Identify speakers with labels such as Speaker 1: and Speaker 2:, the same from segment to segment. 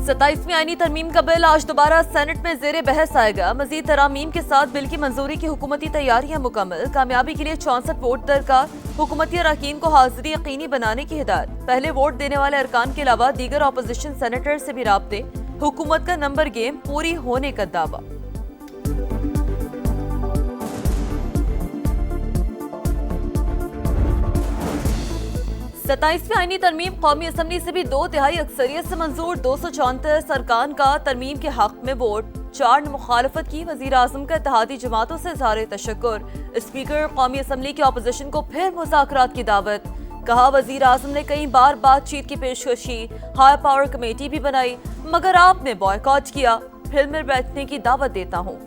Speaker 1: 27वीं आईनी तरमीम का बिल आज दोबारा सेनेट में जेर बहस आएगा। मजीद तरामीम के साथ बिल की मंजूरी की हुकूमती तैयारियां मुकम्मल। कामयाबी के लिए 64 वोट दरकार। हुकूमती अरकान को हाजिरी यकीनी बनाने की हिदायत। पहले वोट देने वाले अरकान के अलावा दीगर अपोजिशन सेनेटर से भी राब्ते। हुकूमत का नंबर गेम पूरी होने का दावा। सत्ताईसवीं आईनी तरमीम कौमी असम्बली से भी 2/3 अक्सरियत से मंजूर। 234 अरकान का तरमीम के हक में वोट, 4 ने मुखालफत की। वजीर आजम का इत्तेहादी जमातों से इज़हार तशक्कुर। स्पीकर कौमी असम्बली की अपोजिशन को फिर मुज़ाकरात की दावत। कहा वजीर आजम ने कई बार बातचीत की पेशकश की, हाई पावर कमेटी भी बनाई, मगर आपने बॉयकॉट किया। फिर में बैठने की दावत देता हूँ।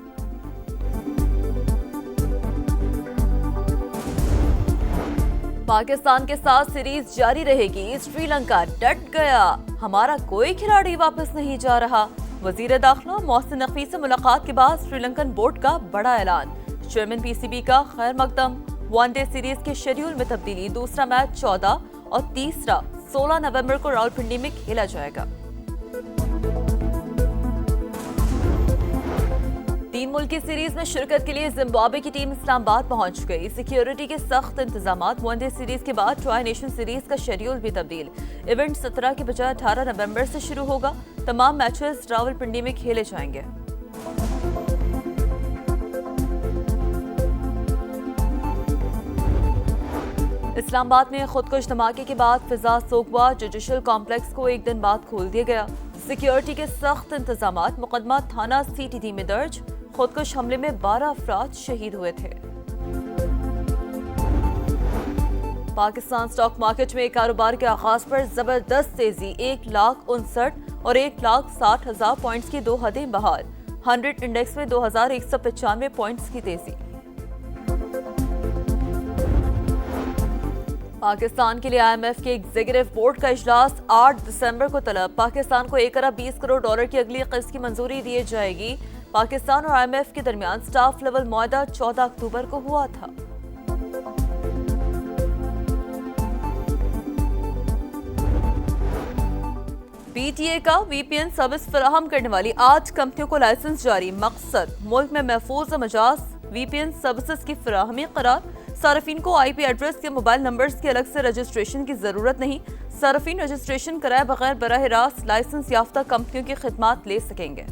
Speaker 1: पाकिस्तान के साथ सीरीज जारी रहेगी। श्रीलंका डट गया, हमारा कोई खिलाड़ी वापस नहीं जा रहा। वजीर दाखिला मोहसिन नकवी से मुलाकात के बाद श्रीलंकन बोर्ड का बड़ा ऐलान। चेयरमैन पीसीबी का खैर मकदम। वनडे सीरीज के शेड्यूल में तब्दीली। दूसरा मैच 14 और तीसरा 16 नवंबर को रावलपिंडी में खेला जाएगा। 3 मुल्की सीरीज में शिरकत के लिए जिम्बाब्वे की टीम इस्लामाबाद पहुंच गई। सिक्योरिटी के सख्त इंतजामात। वनडे सीरीज के बाद ट्राई नेशन सीरीज का शेड्यूल भी तब्दील। इवेंट 17 के बजाय 18 नवंबर से शुरू होगा। तमाम मैचेस रावलपिंडी में खेले जाएंगे। इस्लामाबाद में खुदकुश धमाके के बाद फिजा सोगवा जुडिशल कॉम्प्लेक्स को एक दिन बाद खोल दिया गया। सिक्योरिटी के सख्त इंतजामात। मुकदमा थाना CTD में दर्ज। खुदकुश हमले में 12 अफराद शहीद हुए थे। पाकिस्तान स्टॉक मार्केट में कारोबार के आगाज पर जबरदस्त तेजी। 1,59,000 और 1,60,000 पॉइंट्स की 2 हदें बहाल। 100 इंडेक्स में 2,195 पॉइंट्स की तेजी। पाकिस्तान के लिए IMF के एग्जीक्यूटिव बोर्ड का इजलास 8 दिसंबर को तलब। पाकिस्तान को 1 अरब 20 करोड़ डॉलर की अगली किस्त की मंजूरी दी जाएगी। पाकिस्तान और IMF के दरमियान स्टाफ लेवल मुआहदा 14 अक्टूबर को हुआ था। PTA का VPN सर्विस फराहम करने वाली 8 कंपनियों को लाइसेंस जारी। मकसद मुल्क में महफूज मजाज VPN सर्विसेज की फराहमी करार। सार्फिन को IP एड्रेस या मोबाइल नंबर्स के अलग से रजिस्ट्रेशन की जरूरत नहीं। सार्फिन रजिस्ट्रेशन कराए बगैर बराह रास्त लाइसेंस याफ्ता कंपनियों की खिदमात ले सकेंगे।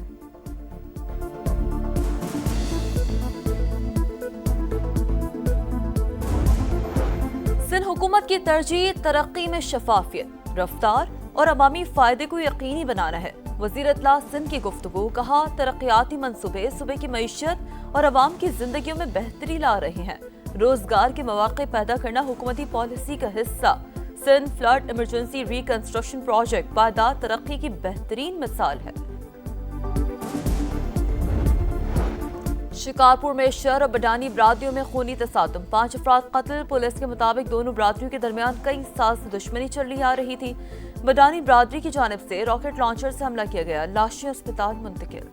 Speaker 1: सिंध हुकूमत की तरजीह तरक्की में शफाफियत, रफ्तार और अवामी फायदे को यकीनी बनाना है। वजीर इत्तला सिंध की गुफ्तगू। कहा तरक्याती मंसूबे सूबे की मईशत और अवाम की जिंदगियों में बेहतरी ला रहे हैं। रोजगार के मौके पैदा करना हुकूमती पॉलिसी का हिस्सा। Sindh flood emergency reconstruction project पायदार तरक्की की बेहतरीन मिसाल है। शिकारपुर में शर और बडानी बरादरियों में खूनी तसादुम। 5 अफराद कत्ल। पुलिस के मुताबिक दोनों बरादरियों के दरमियान कई साल से दुश्मनी चली आ रही थी। बडानी बरादरी की जानिब से रॉकेट लॉन्चर से हमला किया गया। लाशें अस्पताल मुंतकिल।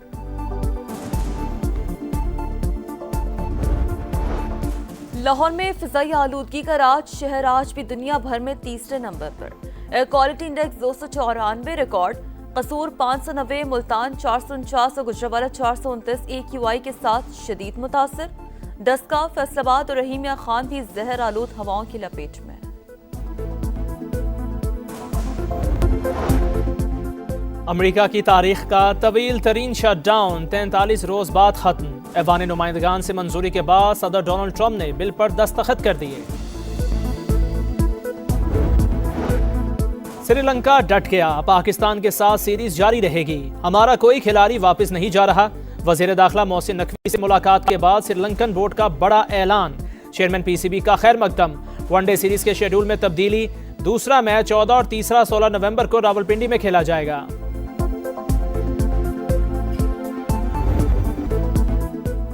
Speaker 1: लाहौर में फिजाई आलूदगी का राज। शहर आज भी दुनिया भर में तीसरे नंबर पर। Air quality index 294 record. कसूर 590, मुल्तान 449 और गुजरावाला 429 AQI के साथ शदीद मुतासर। डस्का, फैसलाबाद और रहीमिया खान भी जहर आलूद हवाओं की लपेट में।
Speaker 2: अमेरिका की तारीख का तवील तरीन शटडाउन 43 रोज बाद खत्म। ऐवान नुमाइंदगान से मंजूरी के बाद सदर डोनाल्ड ट्रंप ने बिल पर दस्तखत कर दिए। श्रीलंका डट गया, पाकिस्तान के साथ सीरीज जारी रहेगी। हमारा कोई खिलाड़ी वापस नहीं जा रहा। वजीर दाखिला मोहसिन नकवी से मुलाकात के बाद श्रीलंकन बोर्ड का बड़ा ऐलान। चेयरमैन PCB का खैर मकदम। वनडे सीरीज के शेड्यूल में तब्दीली। दूसरा मैच 14 और तीसरा 16 नवंबर को रावलपिंडी में खेला जाएगा।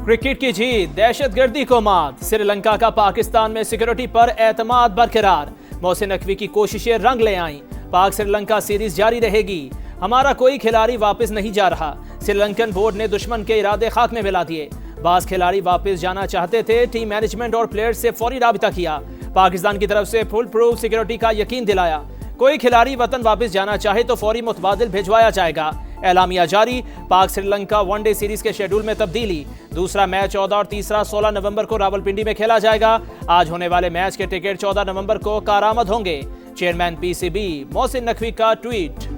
Speaker 2: क्रिकेट की जीत, दहशतगर्दी को मात। श्रीलंका का पाकिस्तान में सिक्योरिटी पर एतमाद बरकरार। मोहसिन नकवी की कोशिशें रंग ले आईं। पाक श्रीलंका सीरीज जारी रहेगी। हमारा कोई खिलाड़ी वापस नहीं जा रहा। श्रीलंकन बोर्ड ने दुश्मन के इरादे खाक में मिला दिए। बास खिलाड़ी वापस जाना चाहते थे। टीम मैनेजमेंट और प्लेयर्स से फौरी राबिता किया। पाकिस्तान की तरफ से फुल प्रूफ सिक्योरिटी का यकीन दिलाया। कोई खिलाड़ी वतन वापस जाना चाहे तो फौरी मुतबादिल भिजवाया जाएगा। एलामिया जारी, पाक श्रीलंका वनडे सीरीज के शेड्यूल में तब्दीली। दूसरा मैच 14 और तीसरा 16 नवंबर को रावलपिंडी में खेला जाएगा। आज होने वाले मैच के टिकट 14 नवंबर को कारामद होंगे। चेयरमैन पीसीबी मोहसिन नकवी का ट्वीट।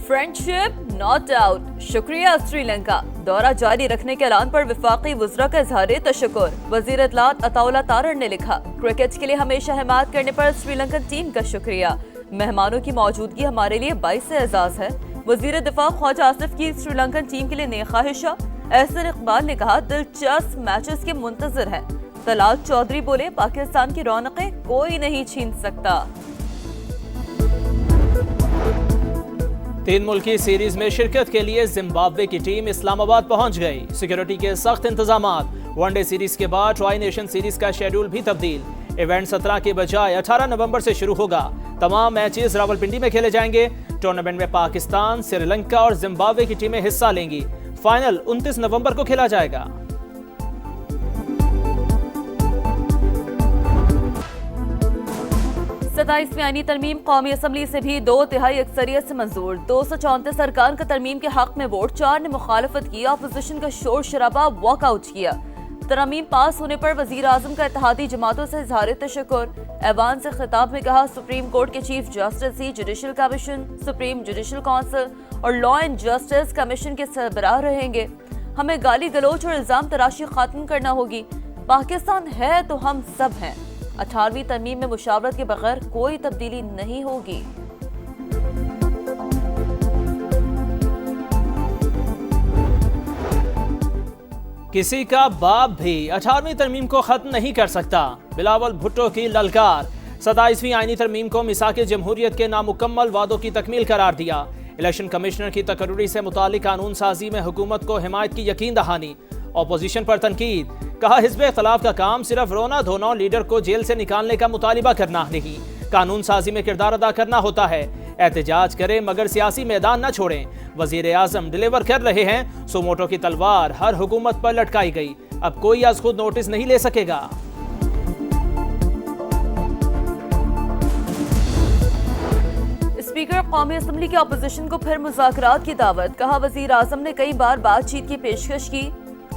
Speaker 1: फ्रेंडशिप नॉट डाउट, शुक्रिया श्रीलंका। दौरा जारी रखने के ऐलान पर वफाकी वज़रा का इज़हार तशक्कुर। वज़ीर इत्तलात अताउल्लाह तारड़ ने लिखा, क्रिकेट के लिए हमेशा हिमायत करने पर श्रीलंकन टीम का शुक्रिया। मेहमानों की मौजूदगी हमारे लिए बाइस एजाज़ है। वज़ीर दिफा ख्वाजा आसिफ की श्रीलंकन टीम के लिए नेक ख्वाहिशा। एहसन इकबाल ने कहा, दिलचस्प मैचेस के मुंतज़िर हैं। तलाल चौधरी बोले, पाकिस्तान की रौनकें कोई नहीं छीन सकता।
Speaker 2: 3 मुल्की सीरीज में शिरकत के लिए जिम्बाब्वे की टीम इस्लामाबाद पहुंच गई। सिक्योरिटी के सख्त इंतजामात। वनडे सीरीज के बाद ट्राई नेशन सीरीज का शेड्यूल भी तब्दील। इवेंट 17 के बजाय 18 नवंबर से शुरू होगा। तमाम मैचेस रावलपिंडी में खेले जाएंगे। टूर्नामेंट में पाकिस्तान, श्रीलंका और जिम्बाब्वे की टीमें हिस्सा लेंगी। फाइनल 29 नवंबर को खेला जाएगा।
Speaker 1: सताइसवीं आईनी तरमीम कौमी असम्बली से भी 2/3 अक्सरियत से मंजूर। 234 अरकान का तरमीम के हक में वोट, 4 ने मुखालफत की। अपोजिशन का शोर शराबा वॉकआउट किया। तरमीम पास होने पर वजीर आजम का इत्तेहादी जमातों से इज़हार तशक्कुर। ऐवान से खिताब में कहा, सुप्रीम कोर्ट के चीफ जस्टिस ही judicial commission, supreme judicial council और लॉ एंड जस्टिस कमीशन के सरबराह रहेंगे। हमें गाली गलोच और इल्जाम तराशी खत्म करना होगी। पाकिस्तान है तो हम सब हैं। 18वीं तरमीम में मुशावरत के बगैर कोई तब्दीली नहीं होगी।
Speaker 2: किसी का बाप भी 18वीं तरमीम को खत्म नहीं कर सकता। बिलावल भुट्टो की ललकार। 27वीं आईनी तरमीम को मिसाक जमहूरियत के नामुकम्मल वादों की तकमील करार दिया। इलेक्शन कमिश्नर की तकर्री से मुतालिक कानून साजी में हुकूमत को हिमायत की यकीन दहानी। अपोजिशन पर तनकीद। कहा, हिज़्ब इख्तिलाफ का काम सिर्फ रोना धोना लीडर को जेल से निकालने का मुतालिबा करना नहीं, कानून साजी में किरदार अदा करना होता है। एहतजाज करें मगर सियासी मैदान न छोड़ें। वजीर आजम डिलीवर कर रहे हैं। सोमोटो की तलवार हर हुकूमत पर लटकाई गई। अब कोई आज खुद नोटिस नहीं ले सकेगा।
Speaker 1: स्पीकर कौमी असम्बली की अपोजिशन को फिर मुज़ाकरात की दावत। कहा, वजीर आजम ने कई बार बातचीत की पेशकश की,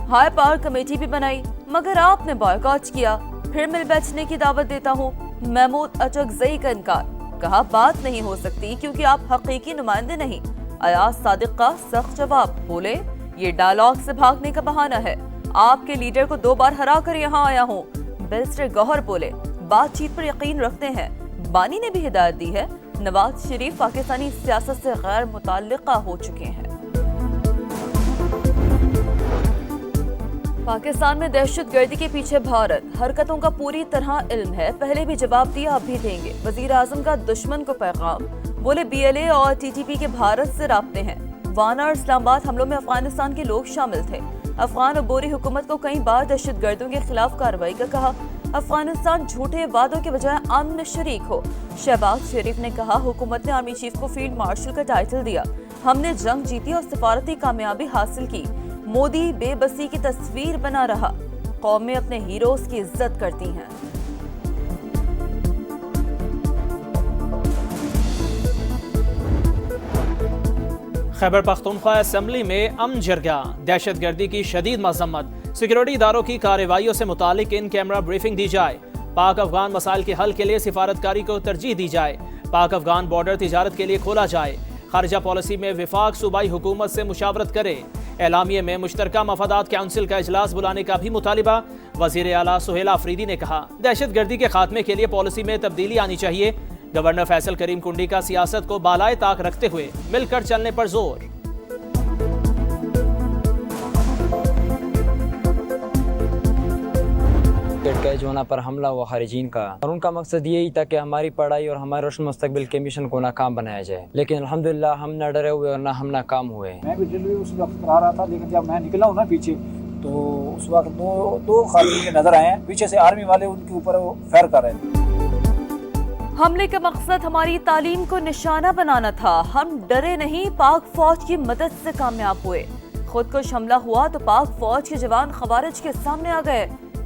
Speaker 1: हाई पावर कमेटी भी बनाई, मगर आपने बॉयकॉट किया। फिर मिल बैठने की दावत देता हूँ। महमूद अचकजई का इनकार। कहा, बात नहीं हो सकती क्योंकि आप हकीकी नुमाइंदे नहीं। अयाज सादिक का सख्त जवाब। बोले, ये डायलॉग से भागने का बहाना है। आपके लीडर को 2 बार हरा कर यहाँ आया हूँ। बैरिस्टर गौहर बोले, बातचीत पर यकीन रखते हैं। बानी ने भी हिदायत दी है। नवाज शरीफ पाकिस्तानी सियासत से गैर मुताल्लिका हो चुके हैं। पाकिस्तान में दहशतगर्दी के पीछे भारत, हरकतों का पूरी तरह इल्म है। पहले भी जवाब दिया, अब भी देंगे। वजीर आजम का दुश्मन को पैगाम। बोले, BLA और TTP के भारत से राब्ते हैं। वाना और इस्लामाबाद हमलों में अफगानिस्तान के लोग शामिल थे। अफगान अबोरी हुकूमत को कई बार दहशतगर्दों के खिलाफ कार्रवाई का कहा। अफगानिस्तान झूठे वादों के बजाय अमन में शरीक हो। शहबाज शरीफ ने कहा, हुकूमत ने आर्मी चीफ को फील्ड मार्शल का टाइटल दिया। हमने जंग जीती और सिफारती कामयाबी हासिल की। मोदी बेबसी की तस्वीर बना रहा। कौमें अपने हीरोज की इज्जत करती हैं।
Speaker 2: खैबर पख्तूनख्वा असेंबली में अमन जरगा। दहशतगर्दी की शदीद मजम्मत। सिक्योरिटी इदारों की कार्रवाइयों से मुतालिक इन कैमरा ब्रीफिंग दी जाए। पाक अफगान मसाइल के हल के लिए सिफारतकारी को तरजीह दी जाए। पाक अफगान बॉर्डर तिजारत के लिए खोला जाए। खारजा पॉलिसी में विफाक सूबाई हुकूमत से मुशावरत करे। एलामिये में मुश्तरका मफादात काउंसिल का इजलास बुलाने का भी मुतालिबा। वजीर आला सुहेल आफरीदी ने कहा, दहशतगर्दी के खात्मे के लिए पॉलिसी में तब्दीली आनी चाहिए। गवर्नर फैसल करीम कुंडी का सियासत को बालाए ताक रखते हुए मिलकर चलने पर जोर।
Speaker 3: कैच होना पर हमला हुआ खारिजीन का, और उनका मकसद यही था कि हमारी पढ़ाई और हमारे रोशन मुस्तकबिल के मिशन को नाकाम बनाया जाए। लेकिन अल्हम्दुलिल्लाह हम न डरे हुए और न हम नाकाम हुए।
Speaker 4: मैं भी दिल्ली उस वक्त करा रहा था, लेकिन जब मैं निकला हूँ ना पीछे, तो उस वक्त दो खारिजी नजर आए हैं। पीछे से आर्मी वाले उनके ऊपर फायर कर रहे थे।
Speaker 1: हमले का मकसद हमारी तालीम को निशाना बनाना था। हम डरे नहीं, पाक फौज की मदद से कामयाब हुए। खुदकुश हमला हुआ तो पाक फौज के जवान खवारिज के सामने आ गए।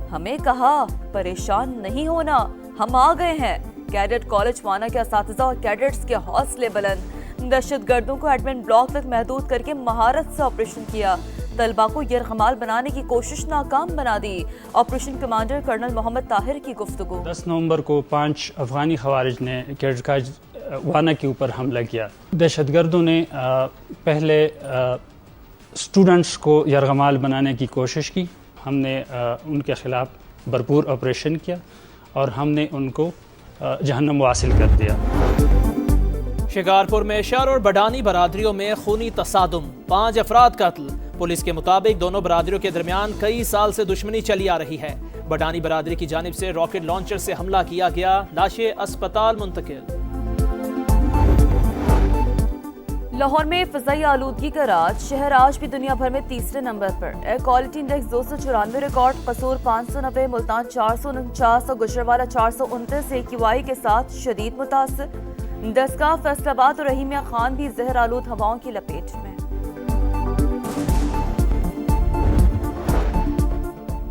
Speaker 1: हमें कहा परेशान नहीं होना, हम आ गए हैं। कैडेट कॉलेज वाना के असातिज़ा और कैडेट्स के हौसले बुलंद। दहशतगर्दों को एडमिन ब्लॉक तक महदूद करके महारत से ऑपरेशन किया। तलबा को यरगमाल बनाने की कोशिश नाकाम बना दी। Operation commander colonel Mohammad Tahir की गुफ्तगू।
Speaker 5: 10 नवंबर को 5 अफगानी खवारिज ने कैडेट कॉलेज वाना के ऊपर हमला किया। दहशतगर्दों ने पहले स्टूडेंट्स को यरगमाल बनाने की कोशिश की। हमने उनके ख़िलाफ़ भरपूर ऑपरेशन किया और हमने उनको जहन्नम वासिल कर दिया।
Speaker 2: शिकारपुर में शर और बडानी बरादरियों में खूनी तसादुम, 5 अफराद कत्ल। पुलिस के मुताबिक दोनों बरादरियों के दरमियान कई साल से दुश्मनी चली आ रही है। बडानी बरादरी की जानिब से रॉकेट लॉन्चर से हमला किया गया, लाशें अस्पताल मुंतकिल।
Speaker 1: लाहौर में फिजाई आलूदगी का राज, शहर आज भी दुनिया भर में तीसरे नंबर पर। एयर क्वालिटी इंडेक्स 294 रिकॉर्ड, कसूर 590, मुल्तान 449 और गुजरवाला 429 AQI के साथ शदीद मुतासर। दसगाह, फैसलाबाद और रहीमिया खान भी जहर आलूद हवाओं की लपेट में।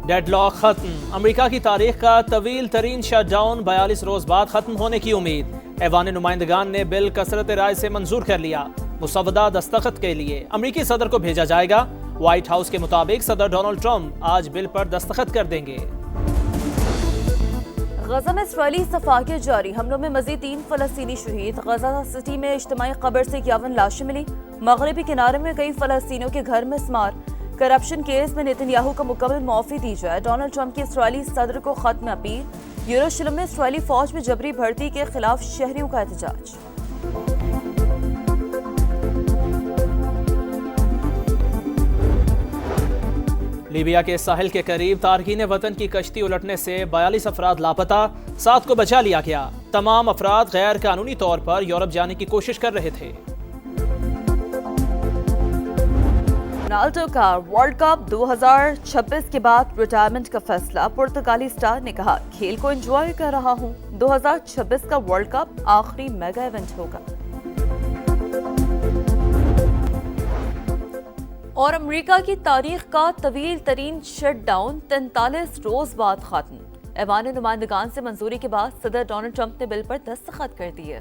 Speaker 2: डेडलॉक खत्म, अमेरिका की तारीख का तवील तरीन शटडाउन 42 रोज बाद खत्म होने की उम्मीद। ऐवान नुमाइंदगान ने बिल कसरत राय से मंजूर कर लिया। मुसवदा दस्तखत के लिए अमेरिकी सदर को भेजा जाएगा। व्हाइट हाउस के मुताबिक सदर डोनाल्ड ट्रंप आज बिल पर दस्तखत कर देंगे।
Speaker 1: गजा में इसराइली सफाकियत जारी, हमलों में मजीद 3 फलस्तीनी शहीद। गजा सिटी में इज्तिमाई कब्र से 51 लाशें मिली। मगरबी किनारे में कई फलस्तीनियों के घर में स्मार। करप्शन केस में नेतन्याहू को मुकम्मल माफी दी जाए। डोनाल्ड ट्रंप की इसराइली सदर को खत में अपील। यरूशलेम में इसराइली फौज में जबरी भर्ती के खिलाफ शहरियों का एहतजाज।
Speaker 2: लीबिया के साहिल के करीब तारकीन वतन की कश्ती उलटने से 42 अफराद लापता, 7 को बचा लिया गया। तमाम अफराद गैर कानूनी तौर पर यूरोप जाने की कोशिश कर रहे थे।
Speaker 1: रोनाल्डो का वर्ल्ड कप 2026 के बाद रिटायरमेंट का फैसला। पुर्तगाली स्टार ने कहा, खेल को एंजॉय कर रहा हूं। 2026 का वर्ल्ड कप आखिरी मेगा इवेंट होगा। और अमेरिका की तारीख का तवील तरीन शटडाउन 43 रोज बाद खत्म। ऐवान नुमाइंदगान से मंजूरी के बाद सदर डोनाल्ड ट्रंप ने बिल पर दस्तखत कर दिए।